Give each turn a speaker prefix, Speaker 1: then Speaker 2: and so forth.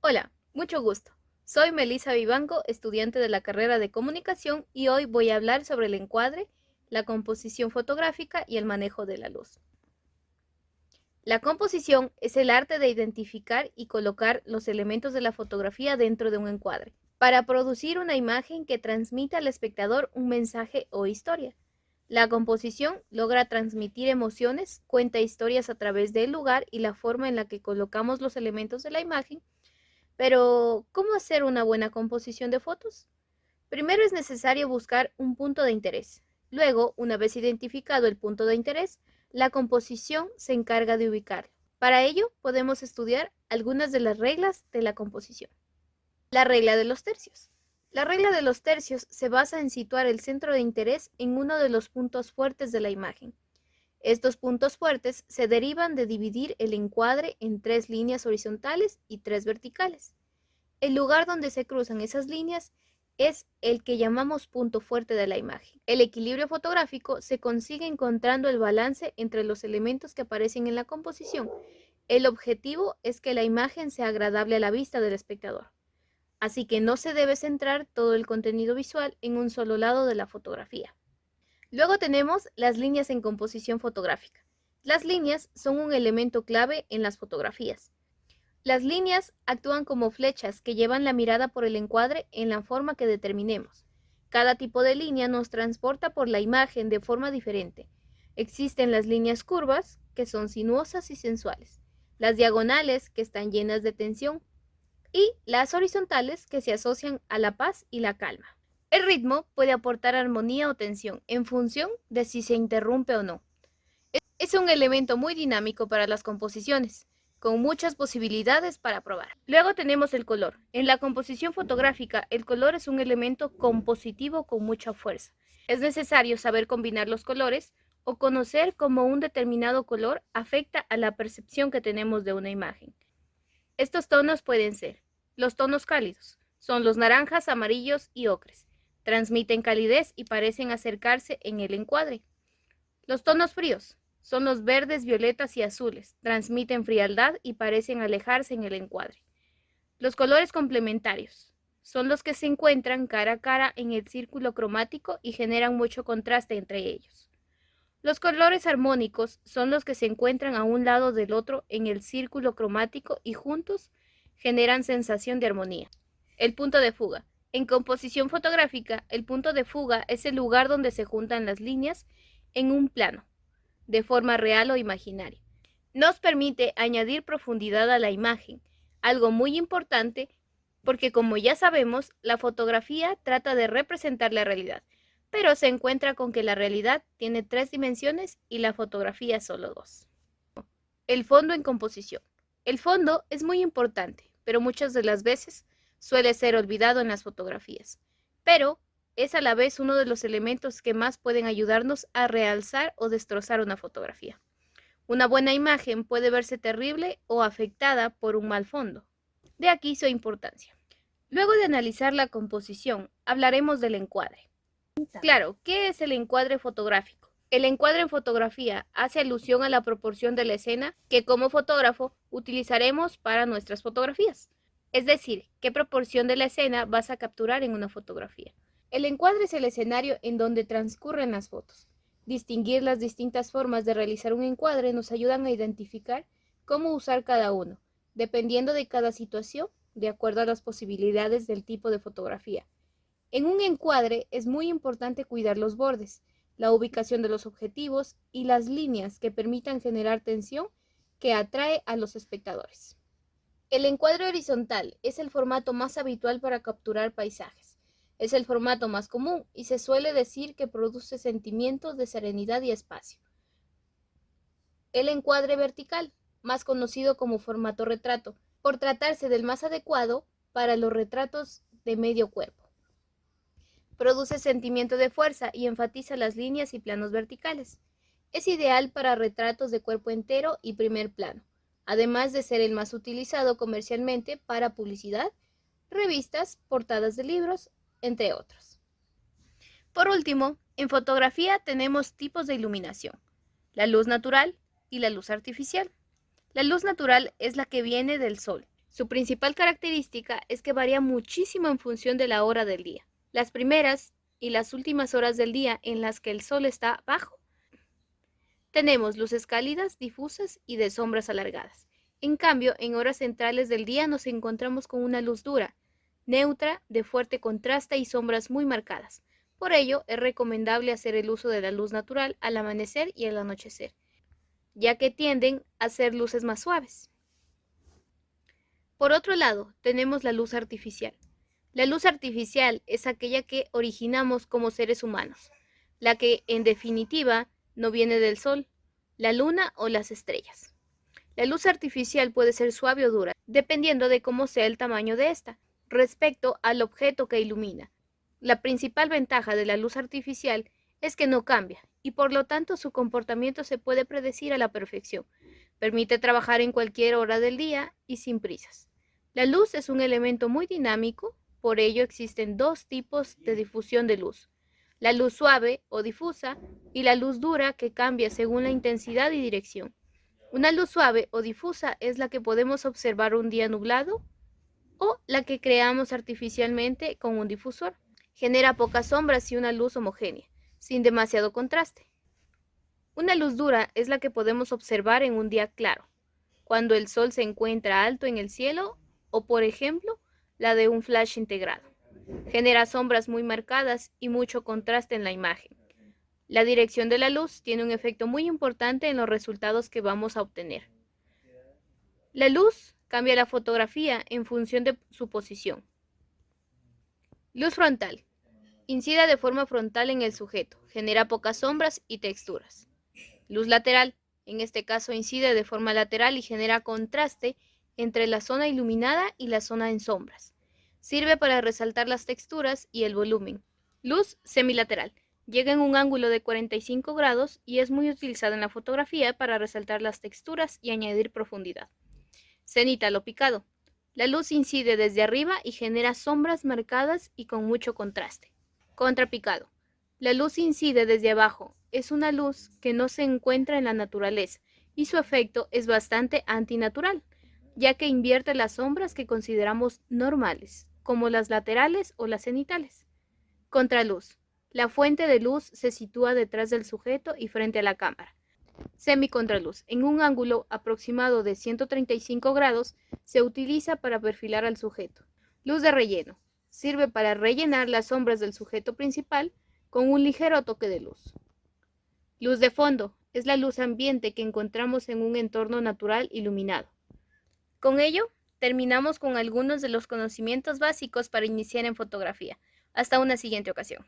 Speaker 1: Hola, mucho gusto. Soy Melissa Vivanco, estudiante de la carrera de comunicación y hoy voy a hablar sobre el encuadre, la composición fotográfica y el manejo de la luz. La composición es el arte de identificar y colocar los elementos de la fotografía dentro de un encuadre, para producir una imagen que transmita al espectador un mensaje o historia. La composición logra transmitir emociones, cuenta historias a través del lugar y la forma en la que colocamos los elementos de la imagen. Pero, ¿cómo hacer una buena composición de fotos? Primero es necesario buscar un punto de interés. Luego, una vez identificado el punto de interés, la composición se encarga de ubicarlo. Para ello, podemos estudiar algunas de las reglas de la composición. La regla de los tercios. La regla de los tercios se basa en situar el centro de interés en uno de los puntos fuertes de la imagen. Estos puntos fuertes se derivan de dividir el encuadre en 3 líneas horizontales y 3 verticales. El lugar donde se cruzan esas líneas es el que llamamos punto fuerte de la imagen. El equilibrio fotográfico se consigue encontrando el balance entre los elementos que aparecen en la composición. El objetivo es que la imagen sea agradable a la vista del espectador. Así que no se debe centrar todo el contenido visual en un solo lado de la fotografía. Luego tenemos las líneas en composición fotográfica. Las líneas son un elemento clave en las fotografías. Las líneas actúan como flechas que llevan la mirada por el encuadre en la forma que determinemos. Cada tipo de línea nos transporta por la imagen de forma diferente. Existen las líneas curvas, que son sinuosas y sensuales, las diagonales, que están llenas de tensión, y las horizontales, que se asocian a la paz y la calma. El ritmo puede aportar armonía o tensión en función de si se interrumpe o no. Es un elemento muy dinámico para las composiciones, con muchas posibilidades para probar. Luego tenemos el color. En la composición fotográfica, el color es un elemento compositivo con mucha fuerza. Es necesario saber combinar los colores o conocer cómo un determinado color afecta a la percepción que tenemos de una imagen. Estos tonos pueden ser los tonos cálidos, son los naranjas, amarillos y ocres. Transmiten calidez y parecen acercarse en el encuadre. Los tonos fríos son los verdes, violetas y azules. Transmiten frialdad y parecen alejarse en el encuadre. Los colores complementarios son los que se encuentran cara a cara en el círculo cromático y generan mucho contraste entre ellos. Los colores armónicos son los que se encuentran a un lado del otro en el círculo cromático y juntos generan sensación de armonía. El punto de fuga. En composición fotográfica, el punto de fuga es el lugar donde se juntan las líneas en un plano, de forma real o imaginaria. Nos permite añadir profundidad a la imagen, algo muy importante porque, como ya sabemos, la fotografía trata de representar la realidad, pero se encuentra con que la realidad tiene 3 dimensiones y la fotografía solo 2. El fondo en composición. El fondo es muy importante, pero muchas de las veces suele ser olvidado en las fotografías, pero es a la vez uno de los elementos que más pueden ayudarnos a realzar o destrozar una fotografía. Una buena imagen puede verse terrible o afectada por un mal fondo. De aquí su importancia. Luego de analizar la composición, hablaremos del encuadre. Claro, ¿qué es el encuadre fotográfico? El encuadre en fotografía hace alusión a la proporción de la escena que como fotógrafo utilizaremos para nuestras fotografías. Es decir, qué proporción de la escena vas a capturar en una fotografía. El encuadre es el escenario en donde transcurren las fotos. Distinguir las distintas formas de realizar un encuadre nos ayudan a identificar cómo usar cada uno, dependiendo de cada situación, de acuerdo a las posibilidades del tipo de fotografía. En un encuadre es muy importante cuidar los bordes, la ubicación de los objetivos y las líneas que permitan generar tensión que atrae a los espectadores. El encuadre horizontal es el formato más habitual para capturar paisajes. Es el formato más común y se suele decir que produce sentimientos de serenidad y espacio. El encuadre vertical, más conocido como formato retrato, por tratarse del más adecuado para los retratos de medio cuerpo. Produce sentimiento de fuerza y enfatiza las líneas y planos verticales. Es ideal para retratos de cuerpo entero y primer plano, además de ser el más utilizado comercialmente para publicidad, revistas, portadas de libros, entre otros. Por último, en fotografía tenemos tipos de iluminación, la luz natural y la luz artificial. La luz natural es la que viene del sol. Su principal característica es que varía muchísimo en función de la hora del día. Las primeras y las últimas horas del día en las que el sol está bajo, tenemos luces cálidas, difusas y de sombras alargadas. En cambio, en horas centrales del día nos encontramos con una luz dura, neutra, de fuerte contraste y sombras muy marcadas. Por ello, es recomendable hacer el uso de la luz natural al amanecer y al anochecer, ya que tienden a ser luces más suaves. Por otro lado, tenemos la luz artificial. La luz artificial es aquella que originamos como seres humanos, la que, en definitiva, no viene del sol, la luna o las estrellas. La luz artificial puede ser suave o dura, dependiendo de cómo sea el tamaño de esta, respecto al objeto que ilumina. La principal ventaja de la luz artificial es que no cambia, y por lo tanto su comportamiento se puede predecir a la perfección. Permite trabajar en cualquier hora del día y sin prisas. La luz es un elemento muy dinámico, por ello existen dos tipos de difusión de luz: la luz suave o difusa y la luz dura, que cambia según la intensidad y dirección. Una luz suave o difusa es la que podemos observar un día nublado o la que creamos artificialmente con un difusor. Genera pocas sombras y una luz homogénea, sin demasiado contraste. Una luz dura es la que podemos observar en un día claro, cuando el sol se encuentra alto en el cielo, o por ejemplo, la de un flash integrado. Genera sombras muy marcadas y mucho contraste en la imagen. La dirección de la luz tiene un efecto muy importante en los resultados que vamos a obtener. La luz cambia la fotografía en función de su posición. Luz frontal. Incide de forma frontal en el sujeto, genera pocas sombras y texturas. Luz lateral. En este caso incide de forma lateral y genera contraste entre la zona iluminada y la zona en sombras. Sirve para resaltar las texturas y el volumen. Luz semilateral. Llega en un ángulo de 45 grados y es muy utilizada en la fotografía para resaltar las texturas y añadir profundidad. Cenital o picado. La luz incide desde arriba y genera sombras marcadas y con mucho contraste. Contrapicado. La luz incide desde abajo. Es una luz que no se encuentra en la naturaleza y su efecto es bastante antinatural, ya que invierte las sombras que consideramos normales, como las laterales o las cenitales. Contraluz. La fuente de luz se sitúa detrás del sujeto y frente a la cámara. Semicontraluz. En un ángulo aproximado de 135 grados se utiliza para perfilar al sujeto. Luz de relleno. Sirve para rellenar las sombras del sujeto principal con un ligero toque de luz. Luz de fondo. Es la luz ambiente que encontramos en un entorno natural iluminado. Con ello, terminamos con algunos de los conocimientos básicos para iniciar en fotografía. Hasta una siguiente ocasión.